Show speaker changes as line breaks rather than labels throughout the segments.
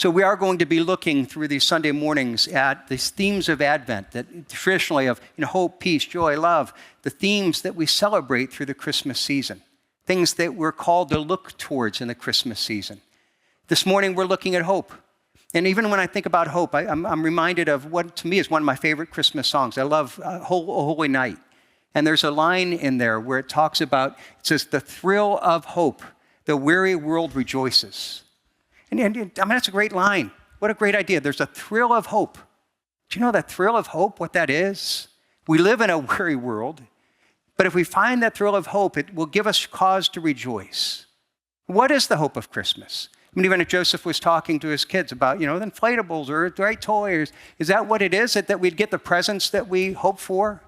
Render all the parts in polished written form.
So we are going to be looking through these Sunday mornings at these themes of Advent, that traditionally of hope, peace, joy, love, the themes that we celebrate through the Christmas season, things that we're called to look towards in the Christmas season. This morning we're looking at hope. And even when I think about hope, I'm reminded of what to me is one of my favorite Christmas songs. I love Holy Night. And there's a line in there where it talks about, it says, the thrill of hope, the weary world rejoices. And that's a great line. What a great idea. There's a thrill of hope. Do you know that thrill of hope, what that is? We live in a weary world, but if we find that thrill of hope, it will give us cause to rejoice. What is the hope of Christmas? I mean, even if Joseph was talking to his kids about, the inflatables or the right toys, is that what it is, that we'd get the presents that we hope for?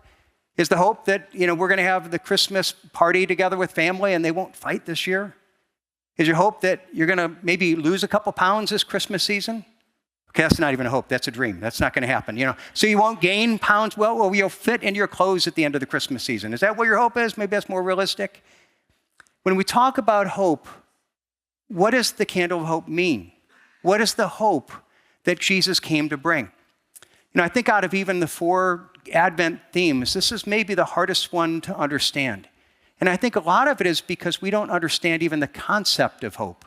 Is the hope that, we're going to have the Christmas party together with family and they won't fight this year? Is your hope that you're going to maybe lose a couple pounds this Christmas season? Okay, that's not even a hope. That's a dream. That's not going to happen. So you won't gain pounds. Well, you'll fit in your clothes at the end of the Christmas season. Is that what your hope is? Maybe that's more realistic. When we talk about hope, what does the candle of hope mean? What is the hope that Jesus came to bring? I think out of even the 4 Advent themes, this is maybe the hardest one to understand. And I think a lot of it is because we don't understand even the concept of hope.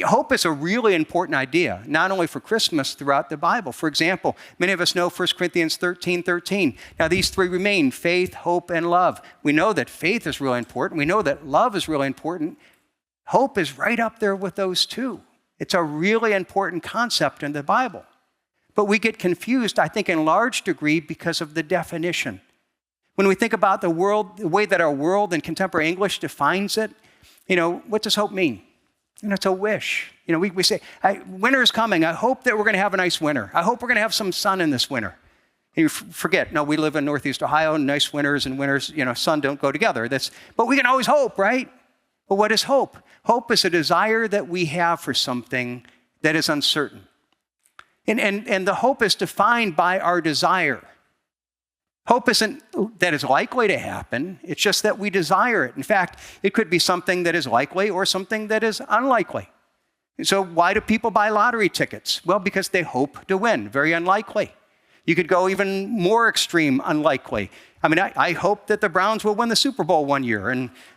Hope is a really important idea, not only for Christmas, throughout the Bible. For example, many of us know 1 Corinthians 13:13. Now these 3 remain, faith, hope, and love. We know that faith is really important. We know that love is really important. Hope is right up there with those 2. It's a really important concept in the Bible. But we get confused, I think, in large degree because of the definition. When we think about the world, the way that our world in contemporary English defines it, what does hope mean? It's a wish. We say, winter is coming. I hope that we're going to have a nice winter. I hope we're going to have some sun in this winter. And you forget, no, we live in Northeast Ohio, nice winters and winters, sun don't go together. But we can always hope, right? But what is hope? Hope is a desire that we have for something that is uncertain. And the hope is defined by our desire. Hope isn't that it's likely to happen. It's just that we desire it. In fact, it could be something that is likely or something that is unlikely. So why do people buy lottery tickets? Well, because they hope to win. Very unlikely. You could go even more extreme, unlikely. I hope that the Browns will win the Super Bowl one year,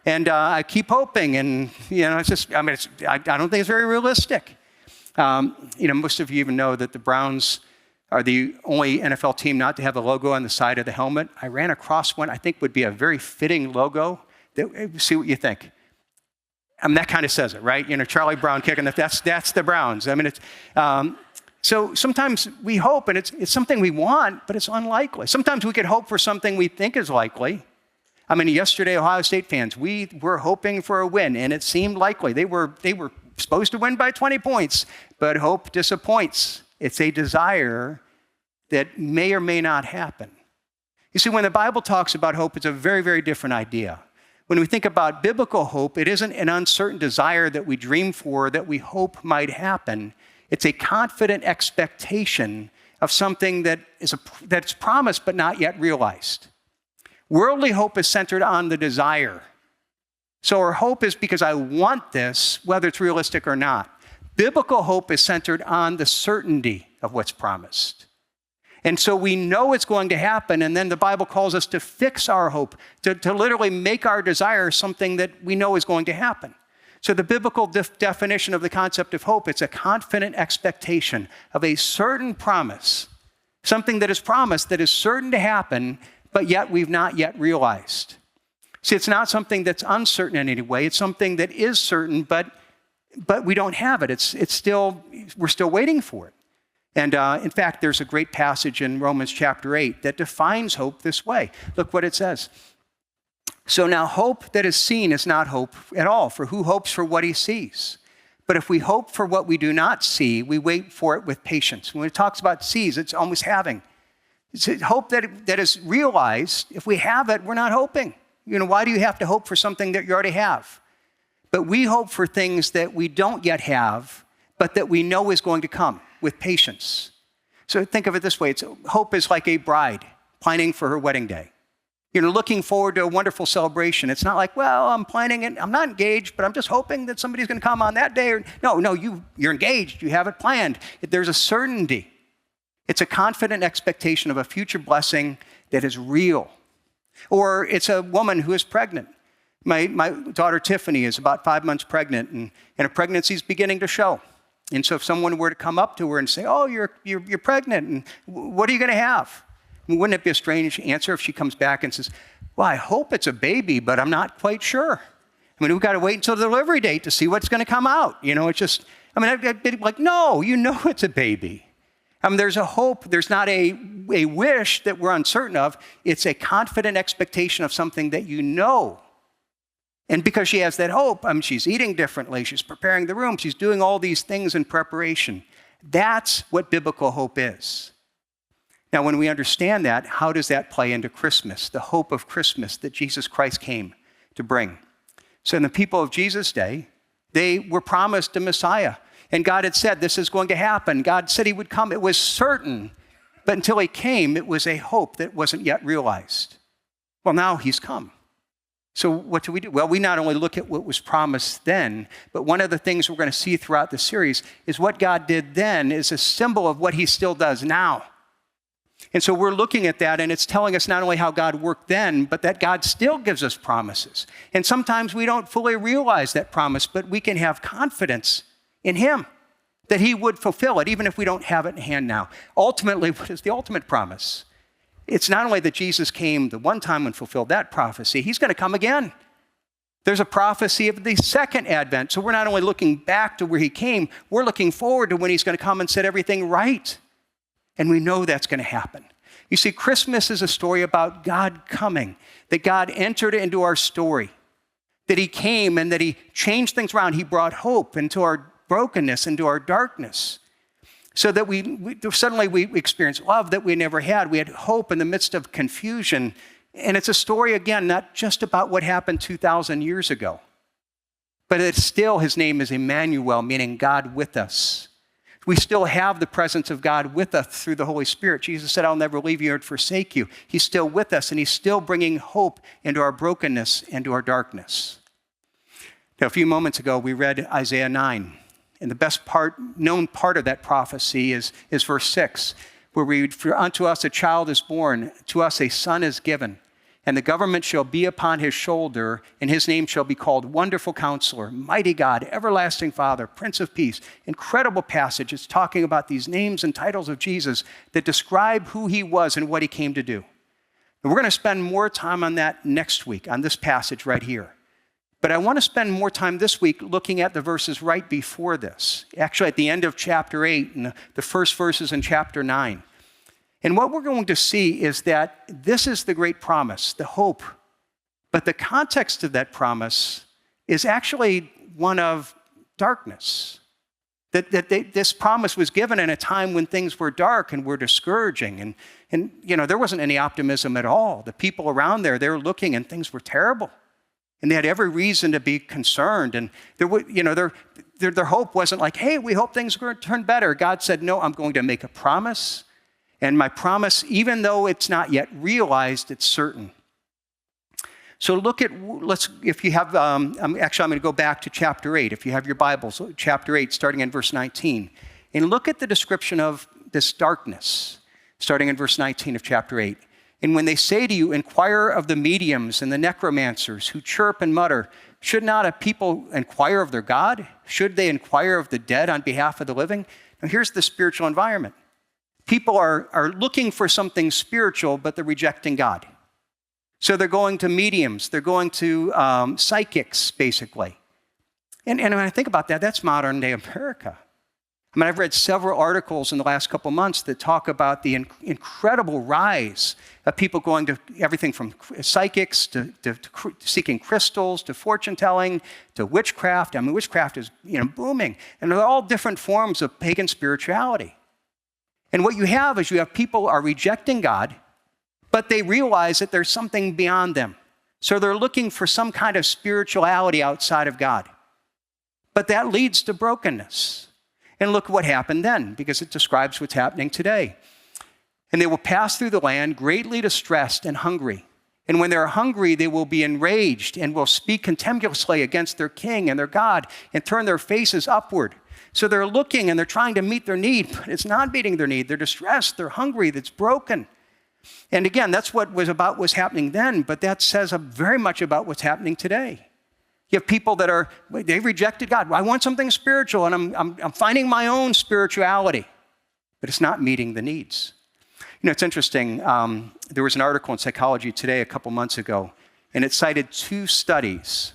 and I keep hoping. And it's just, I don't think it's very realistic. Most of you even know that the Browns are the only NFL team not to have a logo on the side of the helmet. I ran across one I think would be a very fitting logo. See what you think. That kind of says it, right? Charlie Brown kicking that's the Browns. So sometimes we hope, and it's something we want, but it's unlikely. Sometimes we could hope for something we think is likely. Yesterday, Ohio State fans, we were hoping for a win, and it seemed likely. They were supposed to win by 20 points, but hope disappoints. It's a desire that may or may not happen. You see, when the Bible talks about hope, it's a very, very different idea. When we think about biblical hope, it isn't an uncertain desire that we dream for, that we hope might happen. It's a confident expectation of something that's promised but not yet realized. Worldly hope is centered on the desire. So our hope is because I want this, whether it's realistic or not. Biblical hope is centered on the certainty of what's promised. And so we know it's going to happen, and then the Bible calls us to fix our hope, to literally make our desire something that we know is going to happen. So the biblical definition of the concept of hope, it's a confident expectation of a certain promise, something that is promised that is certain to happen, but yet we've not yet realized. See, it's not something that's uncertain in any way. It's something that is certain, but we don't have it. We're still waiting for it. And in fact, there's a great passage in Romans chapter 8 that defines hope this way. Look what it says. So now hope that is seen is not hope at all, for who hopes for what he sees? But if we hope for what we do not see, we wait for it with patience. When it talks about sees, it's almost having. It's a hope that is realized. If we have it, we're not hoping. Why do you have to hope for something that you already have? But we hope for things that we don't yet have, but that we know is going to come with patience. So think of it this way. Hope is like a bride planning for her wedding day. Looking forward to a wonderful celebration. It's not like, well, I'm planning it. I'm not engaged, but I'm just hoping that somebody's going to come on that day. No, you're engaged. You have it planned. There's a certainty. It's a confident expectation of a future blessing that is real. Or it's a woman who is pregnant. My daughter Tiffany is about 5 months pregnant, and a pregnancy is beginning to show. And so if someone were to come up to her and say, oh, you're pregnant, and what are you going to have? Wouldn't it be a strange answer if she comes back and says, well, I hope it's a baby, but I'm not quite sure. We've got to wait until the delivery date to see what's going to come out. It's just, I'd be like, no, it's a baby. There's a hope. There's not a wish that we're uncertain of. It's a confident expectation of something that you know. And because she has that hope, she's eating differently. She's preparing the room. She's doing all these things in preparation. That's what biblical hope is. Now, when we understand that, how does that play into Christmas, the hope of Christmas that Jesus Christ came to bring? So in the people of Jesus' day, they were promised a Messiah. And God had said, this is going to happen. God said he would come. It was certain. But until he came, it was a hope that wasn't yet realized. Well, now he's come. So what do? Well, we not only look at what was promised then, but one of the things we're going to see throughout the series is what God did then is a symbol of what he still does now. And so we're looking at that, and it's telling us not only how God worked then, but that God still gives us promises. And sometimes we don't fully realize that promise, but we can have confidence in him that he would fulfill it, even if we don't have it in hand now. Ultimately, what is the ultimate promise? It's not only that Jesus came the one time and fulfilled that prophecy, he's going to come again. There's a prophecy of the second advent. So we're not only looking back to where he came, we're looking forward to when he's going to come and set everything right. And we know that's going to happen. You see, Christmas is a story about God coming, that God entered into our story, that he came and that he changed things around. He brought hope into our brokenness, into our darkness, so that we suddenly experienced love that we never had. We had hope in the midst of confusion. And it's a story, again, not just about what happened 2,000 years ago, but it's still, his name is Emmanuel, meaning God with us. We still have the presence of God with us through the Holy Spirit. Jesus said, I'll never leave you or forsake you. He's still with us, and he's still bringing hope into our brokenness and to our darkness. Now, a few moments ago, we read Isaiah 9, and the best known part of that prophecy is verse 6, where we read, for unto us a child is born, to us a son is given, and the government shall be upon his shoulder, and his name shall be called Wonderful Counselor, Mighty God, Everlasting Father, Prince of Peace. Incredible passage. It's talking about these names and titles of Jesus that describe who he was and what he came to do. And we're going to spend more time on that next week, on this passage right here. But I want to spend more time this week looking at the verses right before this, actually at the end of chapter 8 and the first verses in chapter 9. And what we're going to see is that this is the great promise, the hope. But the context of that promise is actually one of darkness. This promise was given in a time when things were dark and were discouraging. And there wasn't any optimism at all. The people around there, they were looking and things were terrible. And they had every reason to be concerned. And their hope wasn't like, hey, we hope things are going to turn better. God said, no, I'm going to make a promise. And my promise, even though it's not yet realized, it's certain. So if you have, I'm going to go back to chapter 8. If you have your Bibles, chapter 8, starting in verse 19. And look at the description of this darkness, starting in verse 19 of chapter 8. And when they say to you, inquire of the mediums and the necromancers who chirp and mutter, should not a people inquire of their God? Should they inquire of the dead on behalf of the living? Now here's the spiritual environment. People are looking for something spiritual, but they're rejecting God. So they're going to mediums. They're going to psychics, basically. And when I think about that, that's modern day America. I've read several articles in the last couple months that talk about the incredible rise of people going to everything from psychics to seeking crystals to fortune telling to witchcraft. Witchcraft is booming. And they're all different forms of pagan spirituality. And what you have is people are rejecting God, but they realize that there's something beyond them. So they're looking for some kind of spirituality outside of God. But that leads to brokenness. And look what happened then, because it describes what's happening today. And they will pass through the land greatly distressed and hungry, And when they're hungry, they will be enraged and will speak contemptuously against their king and their God and turn their faces upward. So they're looking and they're trying to meet their need, but it's not meeting their need. They're distressed, they're hungry, that's broken. And again, that's what was about what's happening then, but that says very much about what's happening today. You have people that they've rejected God. I want something spiritual, and I'm finding my own spirituality, but it's not meeting the needs. You know, it's interesting. There was an article in Psychology Today a couple months ago, and it cited 2 studies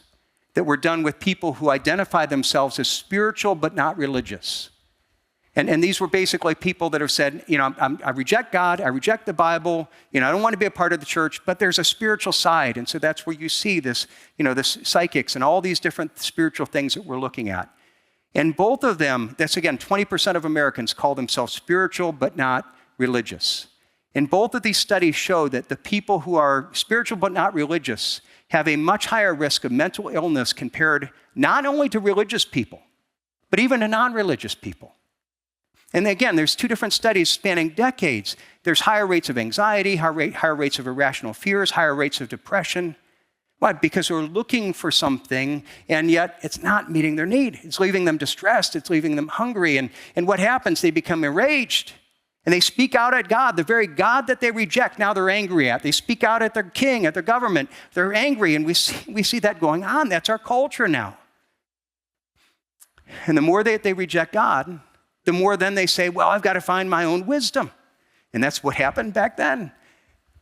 that were done with people who identify themselves as spiritual but not religious. And these were basically people that have said, you know, I reject God, I reject the Bible, you know, I don't want to be a part of the church, but there's a spiritual side. And so that's where you see this, you know, this psychics and all these different spiritual things that we're looking at. And both of them, that's again, 20% of Americans call themselves spiritual but not religious. And both of these studies show that the people who are spiritual but not religious have a much higher risk of mental illness compared not only to religious people, but even to non-religious people. And again, there's 2 different studies spanning decades. There's higher rates of anxiety, higher rates of irrational fears, higher rates of depression. Why? Because they're looking for something, and yet it's not meeting their need. It's leaving them distressed. It's leaving them hungry. And what happens? They become enraged, and they speak out at God, the very God that they reject, now they're angry at. They speak out at their king, at their government. They're angry, and we see that going on. That's our culture now. And the more they reject God, the more then they say, well, I've got to find my own wisdom. And that's what happened back then.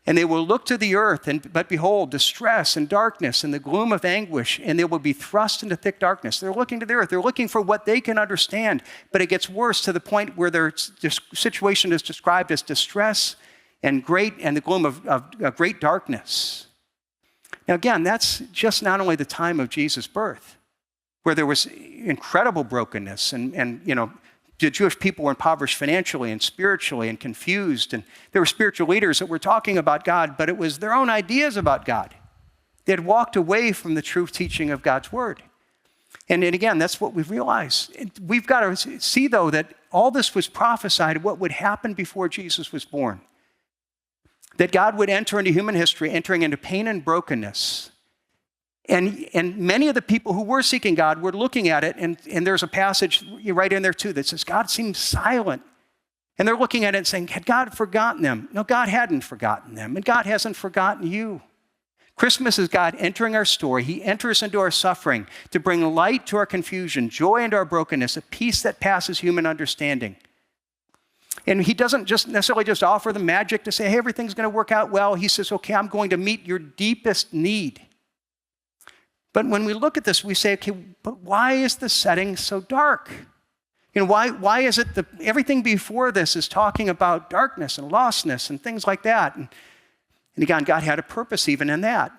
And they will look to the earth, but behold, distress and darkness and the gloom of anguish, and they will be thrust into thick darkness. They're looking to the earth. They're looking for what they can understand. But it gets worse to the point where their situation is described as distress and the gloom of great darkness. Now again, that's just not only the time of Jesus' birth, where there was incredible brokenness and you know, the Jewish people were impoverished financially and spiritually and confused. And there were spiritual leaders that were talking about God, but it was their own ideas about God. They had walked away from the true teaching of God's word. And again, that's what we've realized. We've got to see, though, that all this was prophesied, what would happen before Jesus was born. That God would enter into human history, entering into pain and brokenness. And many of the people who were seeking God were looking at it, and there's a passage right in there too that says God seemed silent. And they're looking at it and saying, had God forgotten them? No, God hadn't forgotten them, and God hasn't forgotten you. Christmas is God entering our story. He enters into our suffering to bring light to our confusion, joy into our brokenness, a peace that passes human understanding. And he doesn't just necessarily just offer the magic to say, hey, everything's going to work out well. He says, okay, I'm going to meet your deepest need. But when we look at this, we say, okay, but why is the setting so dark? You know, why is it that everything before this is talking about darkness and lostness and things like that? And again, God had a purpose even in that.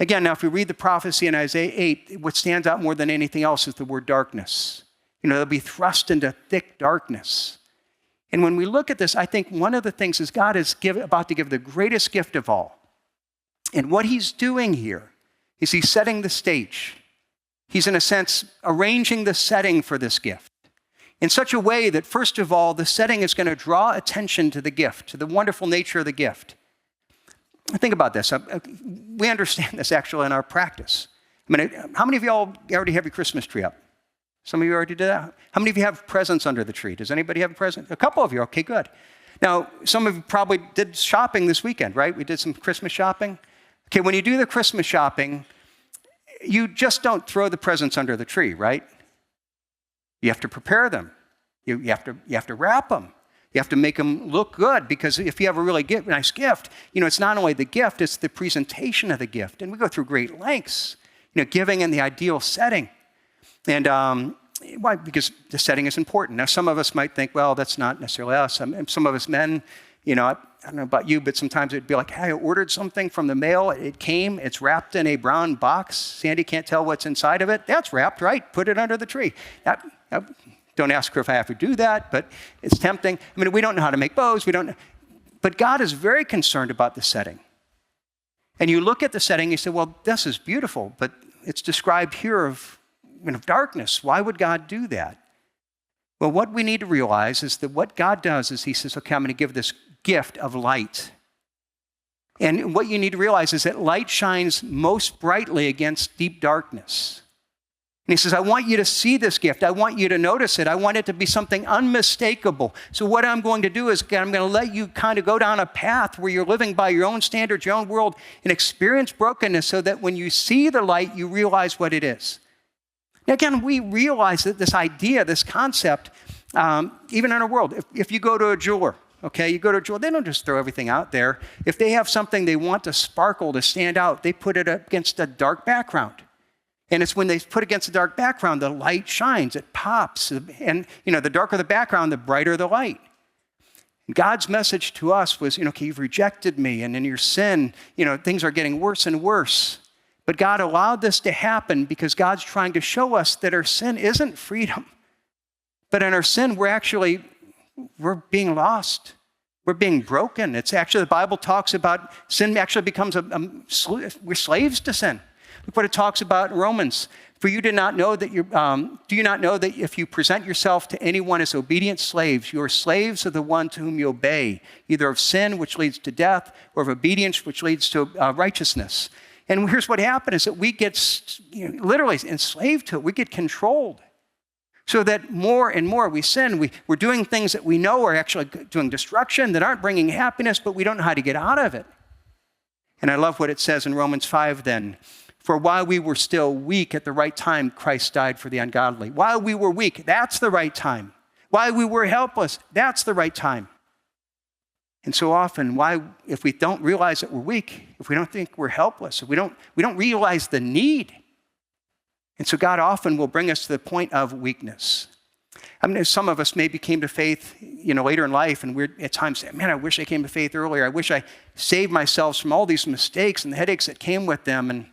Again, now if we read the prophecy in Isaiah 8, what stands out more than anything else is the word darkness. You know, they'll be thrust into thick darkness. And when we look at this, I think one of the things is God is about to give the greatest gift of all. And what he's doing here is he's setting the stage. He's, in a sense, arranging the setting for this gift in such a way that, first of all, the setting is going to draw attention to the gift, to the wonderful nature of the gift. Think about this. We understand this actually in our practice. I mean, how many of you all already have your Christmas tree up? Some of you already did that? How many of you have presents under the tree? Does anybody have a present? A couple of you. Okay, good. Now, some of you probably did shopping this weekend, right? We did some Christmas shopping. Okay, when you do the Christmas shopping, you just don't throw the presents under the tree, right? You have to prepare them. You have to wrap them. You have to make them look good, because if you have a really nice gift, you know, it's not only the gift, it's the presentation of the gift. And we go through great lengths, you know, giving in the ideal setting. And why? Because the setting is important. Now, some of us might think, well, that's not necessarily us. Some of us men, you know, I don't know about you, but sometimes it'd be like, hey, I ordered something from the mail. It came. It's wrapped in a brown box. Sandy can't tell what's inside of it. That's wrapped, right? Put it under the tree. Don't ask her if I have to do that, but it's tempting. I mean, we don't know how to make bows. But God is very concerned about the setting. And you look at the setting, you say, well, this is beautiful, but it's described here of darkness. Why would God do that? Well, what we need to realize is that what God does is he says, okay, I'm going to give this gift of light. And what you need to realize is that light shines most brightly against deep darkness. And he says, I want you to see this gift. I want you to notice it. I want it to be something unmistakable. So what I'm going to do is I'm going to let you kind of go down a path where you're living by your own standards, your own world, and experience brokenness so that when you see the light, you realize what it is. Now, again, we realize that this idea, this concept, even in our world, if you go to a jeweler, okay, you go to a jeweler, they don't just throw everything out there. If they have something they want to sparkle, to stand out, they put it against a dark background. And it's when they put against a dark background, the light shines, it pops. And, the darker the background, the brighter the light. God's message to us was, okay, you've rejected me, and in your sin, things are getting worse and worse. But God allowed this to happen because God's trying to show us that our sin isn't freedom. But in our sin, we're being lost. We're being broken. It's actually, the Bible talks about sin actually becomes we're slaves to sin. Look what it talks about in Romans. For you do you not know that if you present yourself to anyone as obedient slaves, you are slaves of the one to whom you obey, either of sin, which leads to death, or of obedience, which leads to righteousness. And here's what happened is that we get literally enslaved to it. We get controlled. So that more and more we sin. We're doing things that we know are actually doing destruction, that aren't bringing happiness, but we don't know how to get out of it. And I love what it says in Romans 5 then. For while we were still weak at the right time, Christ died for the ungodly. While we were weak, that's the right time. While we were helpless, that's the right time. And so often, if we don't realize that we're weak, if we don't think we're helpless, if we don't realize the need. And so God often will bring us to the point of weakness. I mean, some of us maybe came to faith, later in life, and we're at times saying, man, I wish I came to faith earlier. I wish I saved myself from all these mistakes and the headaches that came with them.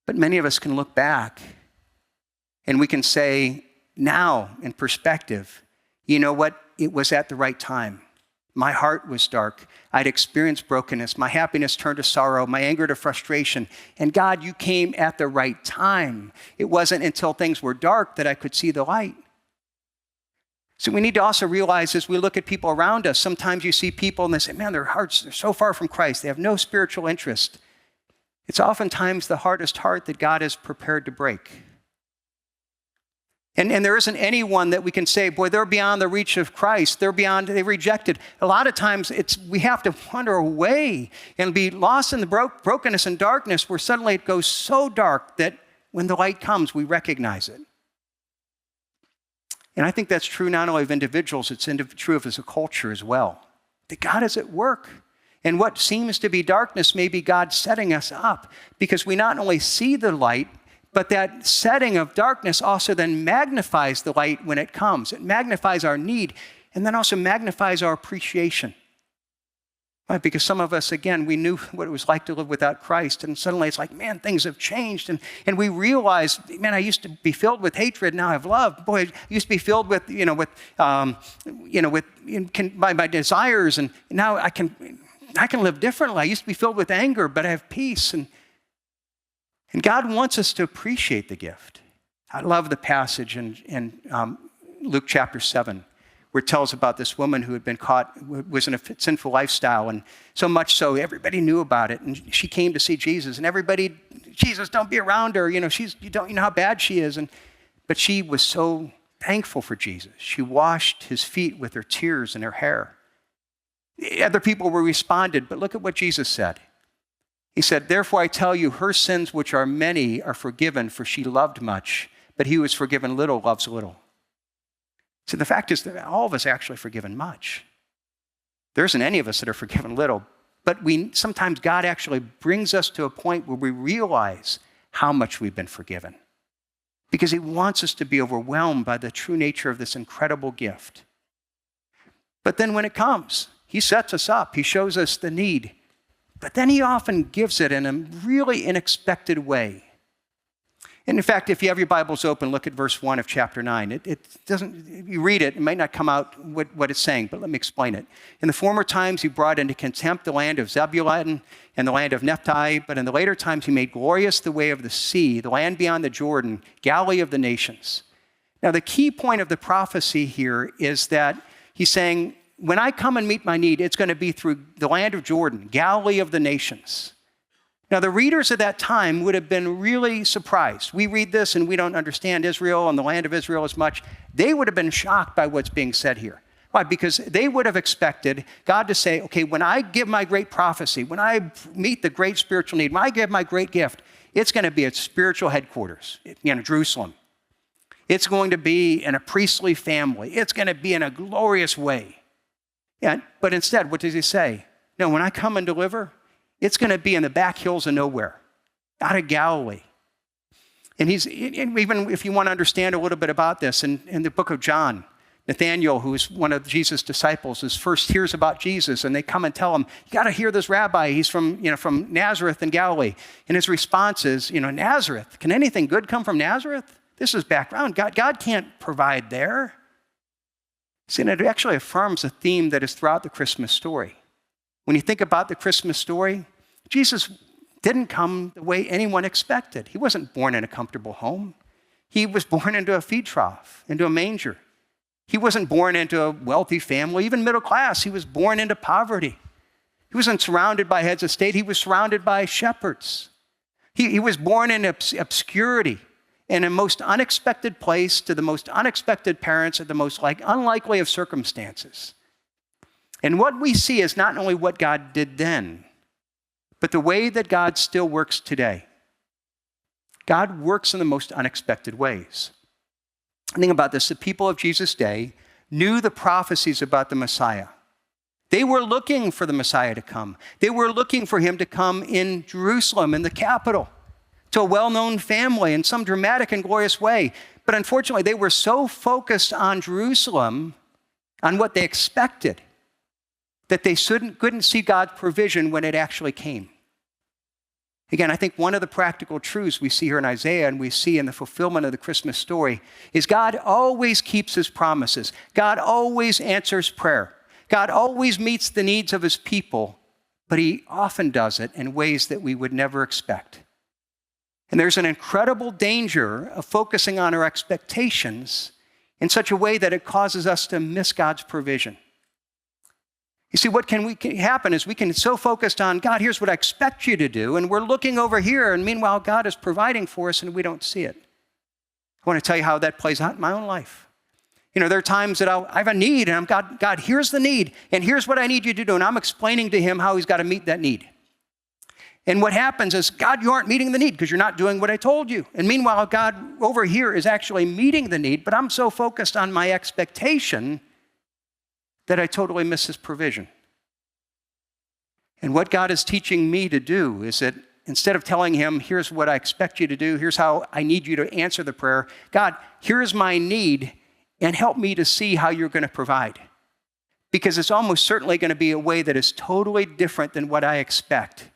But many of us can look back and we can say, now in perspective, you know what? It was at the right time. My heart was dark. I'd experienced brokenness. My happiness turned to sorrow, my anger to frustration. And God, you came at the right time. It wasn't until things were dark that I could see the light. So we need to also realize as we look at people around us, sometimes you see people and they say, man, their hearts are so far from Christ. They have no spiritual interest. It's oftentimes the hardest heart that God is prepared to break. And there isn't anyone that we can say, boy, they're beyond the reach of Christ. They rejected. A lot of times we have to wander away and be lost in the brokenness and darkness where suddenly it goes so dark that when the light comes, we recognize it. And I think that's true not only of individuals, it's true of as a culture as well. That God is at work. And what seems to be darkness may be God setting us up because we not only see the light, but that setting of darkness also then magnifies the light when it comes. It magnifies our need and then also magnifies our appreciation. Right? Because some of us, again, we knew what it was like to live without Christ. And suddenly it's like, man, things have changed. And we realize, man, I used to be filled with hatred. Now I have love. Boy, I used to be filled with, my desires. And now I can live differently. I used to be filled with anger, but I have peace. And God wants us to appreciate the gift. I love the passage in Luke chapter 7, where it tells about this woman who had been was in a sinful lifestyle, and so much so everybody knew about it. And she came to see Jesus, and everybody, Jesus, don't be around her. You don't know how bad she is. But she was so thankful for Jesus. She washed his feet with her tears and her hair. Other people were responded, but look at what Jesus said. He said, therefore I tell you, her sins, which are many, are forgiven, for she loved much, but he who is forgiven little loves little. So the fact is that all of us are actually forgiven much. There isn't any of us that are forgiven little, but sometimes God actually brings us to a point where we realize how much we've been forgiven because he wants us to be overwhelmed by the true nature of this incredible gift. But then when it comes, he sets us up. He shows us the need. But then he often gives it in a really unexpected way. And in fact, if you have your Bibles open, look at verse 1 of chapter 9. It doesn't, if you read it, it might not come out what it's saying, but let me explain it. In the former times, he brought into contempt the land of Zebulun and the land of Naphtali, but in the later times, he made glorious the way of the sea, the land beyond the Jordan, Galilee of the nations. Now, the key point of the prophecy here is that he's saying, when I come and meet my need, it's going to be through the land of Jordan, Galilee of the nations. Now, the readers of that time would have been really surprised. We read this and we don't understand Israel and the land of Israel as much. They would have been shocked by what's being said here. Why? Because they would have expected God to say, okay, when I give my great prophecy, when I meet the great spiritual need, when I give my great gift, it's going to be at spiritual headquarters, Jerusalem. It's going to be in a priestly family. It's going to be in a glorious way. But instead, what does he say? No, when I come and deliver, it's going to be in the back hills of nowhere, out of Galilee. And even if you want to understand a little bit about this, in the book of John, Nathanael, who's one of Jesus' disciples, first hears about Jesus, and they come and tell him, you got to hear this rabbi. He's from Nazareth in Galilee. And his response is, Nazareth, can anything good come from Nazareth? This is background. God can't provide there. See, and it actually affirms a theme that is throughout the Christmas story. When you think about the Christmas story, Jesus didn't come the way anyone expected. He wasn't born in a comfortable home. He was born into a feed trough, into a manger. He wasn't born into a wealthy family, even middle class. He was born into poverty. He wasn't surrounded by heads of state. He was surrounded by shepherds. He was born in obscurity, in a most unexpected place, to the most unexpected parents, at the most unlikely of circumstances. And what we see is not only what God did then, but the way that God still works today. God works in the most unexpected ways. Think about this. The people of Jesus' day knew the prophecies about the Messiah. They were looking for the Messiah to come. They were looking for him to come in Jerusalem, in the capital, to a well-known family in some dramatic and glorious way. But unfortunately, they were so focused on Jerusalem, on what they expected, that they couldn't see God's provision when it actually came. Again, I think one of the practical truths we see here in Isaiah and we see in the fulfillment of the Christmas story is God always keeps his promises. God always answers prayer. God always meets the needs of his people, but he often does it in ways that we would never expect. And there's an incredible danger of focusing on our expectations in such a way that it causes us to miss God's provision. You see, what can happen is we can so focused on, God, here's what I expect you to do, and we're looking over here, and meanwhile, God is providing for us, and we don't see it. I want to tell you how that plays out in my own life. There are times that I have a need, and I'm, God, here's the need, and here's what I need you to do, and I'm explaining to him how he's got to meet that need. And what happens is, God, you aren't meeting the need because you're not doing what I told you. And meanwhile, God over here is actually meeting the need, but I'm so focused on my expectation that I totally miss his provision. And what God is teaching me to do is that instead of telling him, here's what I expect you to do, here's how I need you to answer the prayer, God, here's my need, and help me to see how you're going to provide. Because it's almost certainly going to be a way that is totally different than what I expect.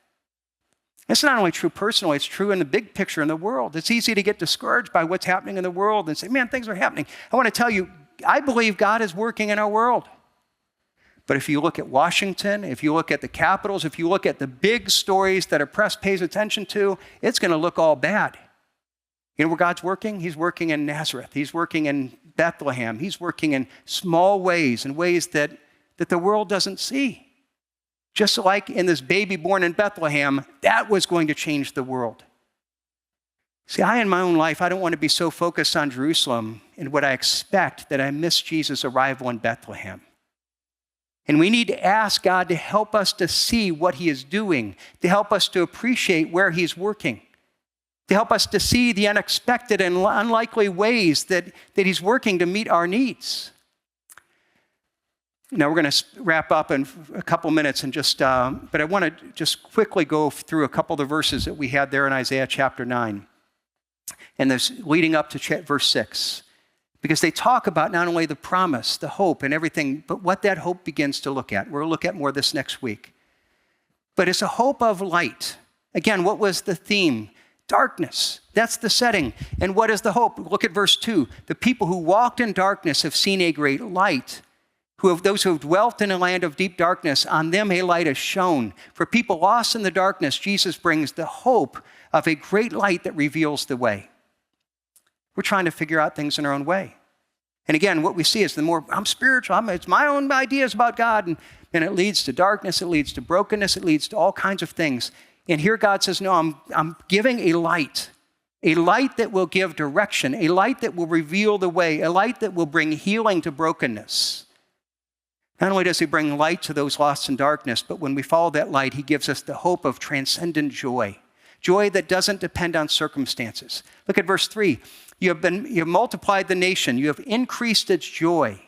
It's not only true personally, it's true in the big picture in the world. It's easy to get discouraged by what's happening in the world and say, man, things are happening. I want to tell you, I believe God is working in our world. But if you look at Washington, if you look at the capitals, if you look at the big stories that our press pays attention to, it's going to look all bad. You know where God's working? He's working in Nazareth. He's working in Bethlehem. He's working in small ways, in ways that the world doesn't see. Just like in this baby born in Bethlehem, that was going to change the world. See, in my own life, I don't want to be so focused on Jerusalem and what I expect that I miss Jesus' arrival in Bethlehem. And we need to ask God to help us to see what he is doing, to help us to appreciate where he's working, to help us to see the unexpected and unlikely ways that he's working to meet our needs. Now, we're going to wrap up in a couple minutes and but I want to just quickly go through a couple of the verses that we had there in Isaiah chapter 9. And this leading up to verse 6. Because they talk about not only the promise, the hope and everything, but what that hope begins to look at. We'll look at more this next week. But it's a hope of light. Again, what was the theme? Darkness. That's the setting. And what is the hope? Look at verse 2. The people who walked in darkness have seen a great light. Those who have dwelt in a land of deep darkness, on them a light has shone. For people lost in the darkness, Jesus brings the hope of a great light that reveals the way. We're trying to figure out things in our own way. And again, what we see is the more I'm spiritual, it's my own ideas about God, and it leads to darkness, it leads to brokenness, it leads to all kinds of things. And here God says, no, I'm giving a light that will give direction, a light that will reveal the way, a light that will bring healing to brokenness. Not only does he bring light to those lost in darkness, but when we follow that light, he gives us the hope of transcendent joy, joy that doesn't depend on circumstances. Look at verse 3. You have multiplied the nation. You have increased its joy.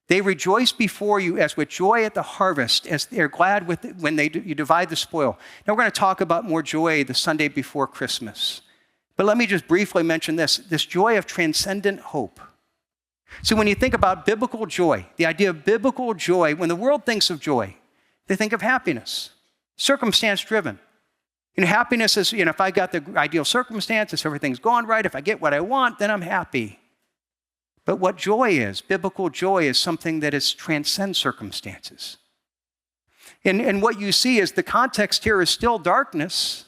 They rejoice before you as with joy at the harvest, as they're glad when you divide the spoil. Now, we're going to talk about more joy the Sunday before Christmas. But let me just briefly mention this joy of transcendent hope. So when you think about biblical joy, the idea of biblical joy, when the world thinks of joy, they think of happiness, circumstance-driven. Happiness is, if I got the ideal circumstances, everything's going right, if I get what I want, then I'm happy. But what joy is, biblical joy, is something that transcends circumstances. And what you see is the context here is still darkness.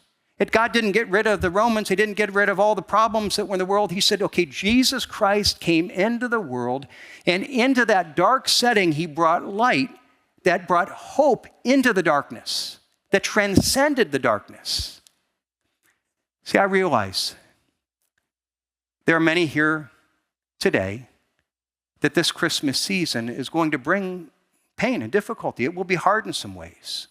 God didn't get rid of the Romans. He didn't get rid of all the problems that were in the world. He said, okay, Jesus Christ came into the world, and into that dark setting, he brought light that brought hope into the darkness, that transcended the darkness. See, I realize there are many here today that this Christmas season is going to bring pain and difficulty. It will be hard in some ways.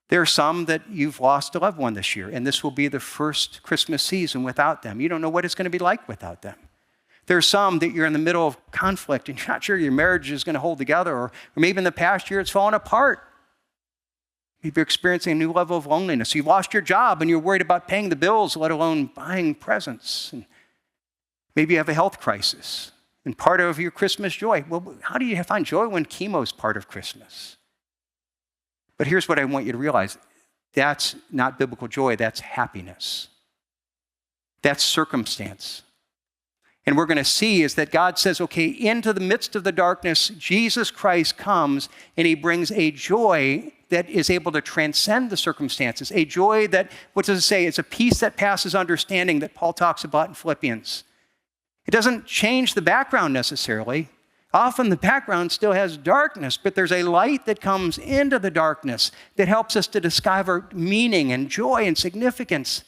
There are some that you've lost a loved one this year, and this will be the first Christmas season without them. You don't know what it's going to be like without them. There are some that you're in the middle of conflict, and you're not sure your marriage is going to hold together, or maybe in the past year it's fallen apart. You're experiencing a new level of loneliness. You've lost your job, and you're worried about paying the bills, let alone buying presents. And maybe you have a health crisis, and part of your Christmas joy. Well, how do you find joy when chemo is part of Christmas? But here's what I want you to realize. That's not biblical joy. That's happiness. That's circumstance. And we're going to see is that God says, okay, into the midst of the darkness, Jesus Christ comes and he brings a joy that is able to transcend the circumstances. A joy that, what does it say? It's a peace that passes understanding that Paul talks about in Philippians. It doesn't change the background necessarily. Often the background still has darkness, but there's a light that comes into the darkness that helps us to discover meaning and joy and significance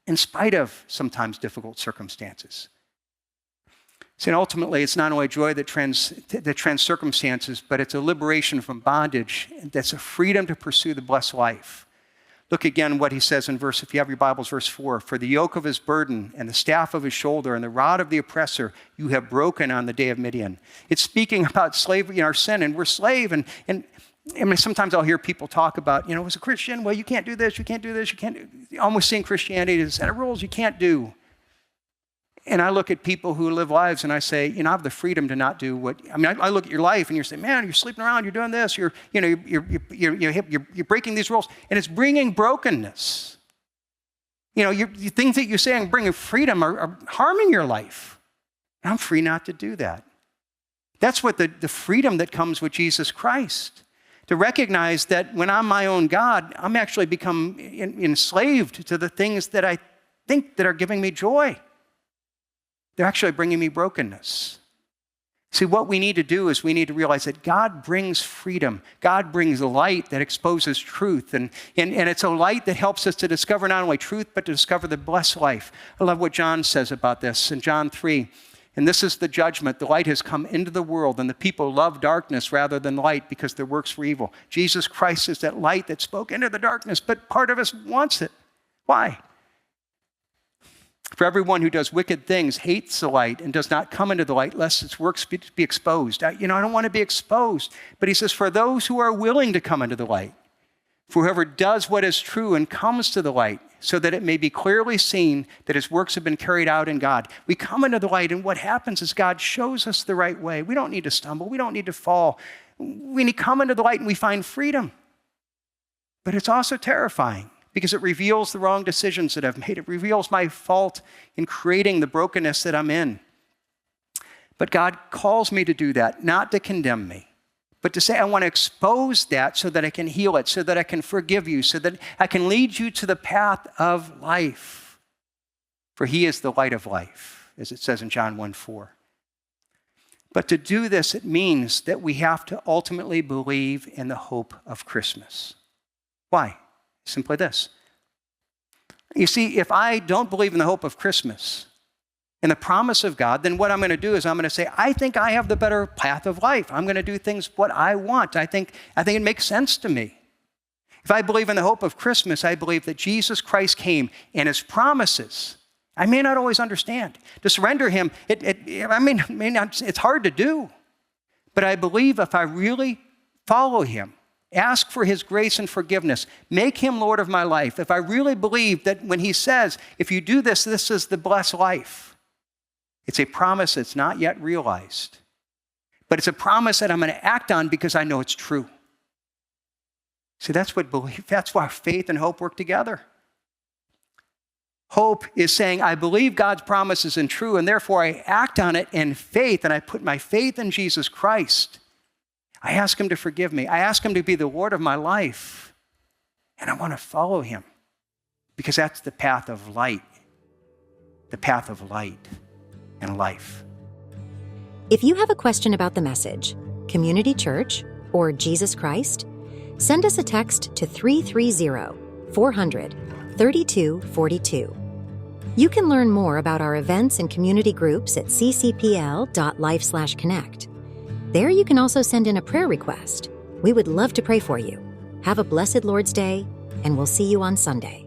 in spite of sometimes difficult circumstances. See, and ultimately, it's not only joy that trans circumstances, but it's a liberation from bondage. That's a freedom to pursue the blessed life. Look again what he says in if you have your Bibles, verse 4. For the yoke of his burden and the staff of his shoulder and the rod of the oppressor you have broken on the day of Midian. It's speaking about slavery and our sin, and we're slave. And I mean, sometimes I'll hear people talk about, as a Christian, well, you can't do this, you can't do this, you can't do. Almost seeing Christianity as a set of rules you can't do. And I look at people who live lives and I say, I have the freedom to not do I look at your life and you say, man, you're sleeping around, you're doing this, you're breaking these rules, and it's bringing brokenness. Things that you say and bringing freedom are harming your life. And I'm free not to do that. That's what the freedom that comes with Jesus Christ. To recognize that when I'm my own God, I'm actually become enslaved to the things that I think that are giving me joy. They're actually bringing me brokenness. See, what we need to do is we need to realize that God brings freedom. God brings light that exposes truth. And it's a light that helps us to discover not only truth, but to discover the blessed life. I love what John says about this in John 3. And this is the judgment. The light has come into the world, and the people love darkness rather than light because their works were evil. Jesus Christ is that light that spoke into the darkness, but part of us wants it. Why? For everyone who does wicked things hates the light and does not come into the light lest its works be exposed. I don't want to be exposed. But he says, for those who are willing to come into the light, for whoever does what is true and comes to the light, so that it may be clearly seen that his works have been carried out in God. We come into the light, and what happens is God shows us the right way. We don't need to stumble. We don't need to fall. We need to come into the light, and we find freedom. But it's also terrifying, because it reveals the wrong decisions that I've made. It reveals my fault in creating the brokenness that I'm in. But God calls me to do that, not to condemn me, but to say, I want to expose that so that I can heal it, so that I can forgive you, so that I can lead you to the path of life. For he is the light of life, as it says in John 1:4. But to do this, it means that we have to ultimately believe in the hope of Christmas. Why? Simply this. You see, if I don't believe in the hope of Christmas and the promise of God, then what I'm going to do is I'm going to say, I think I have the better path of life. I'm going to do things what I want. I think it makes sense to me. If I believe in the hope of Christmas, I believe that Jesus Christ came and his promises, I may not always understand. To surrender him, it's hard to do. But I believe if I really follow him, ask for his grace and forgiveness, make him Lord of my life, if I really believe that when he says, if you do this, this is the blessed life, it's a promise that's not yet realized. But it's a promise that I'm going to act on because I know it's true. See, that's why faith and hope work together. Hope is saying, I believe God's promises are true, and therefore I act on it in faith, and I put my faith in Jesus Christ. I ask him to forgive me. I ask him to be the Lord of my life, and I want to follow him because that's the path of light and life.
If you have a question about the message, Community Church, or Jesus Christ, send us a text to 330-400-3242. You can learn more about our events and community groups at ccpl.life/connect. There you can also send in a prayer request. We would love to pray for you. Have a blessed Lord's Day, and we'll see you on Sunday.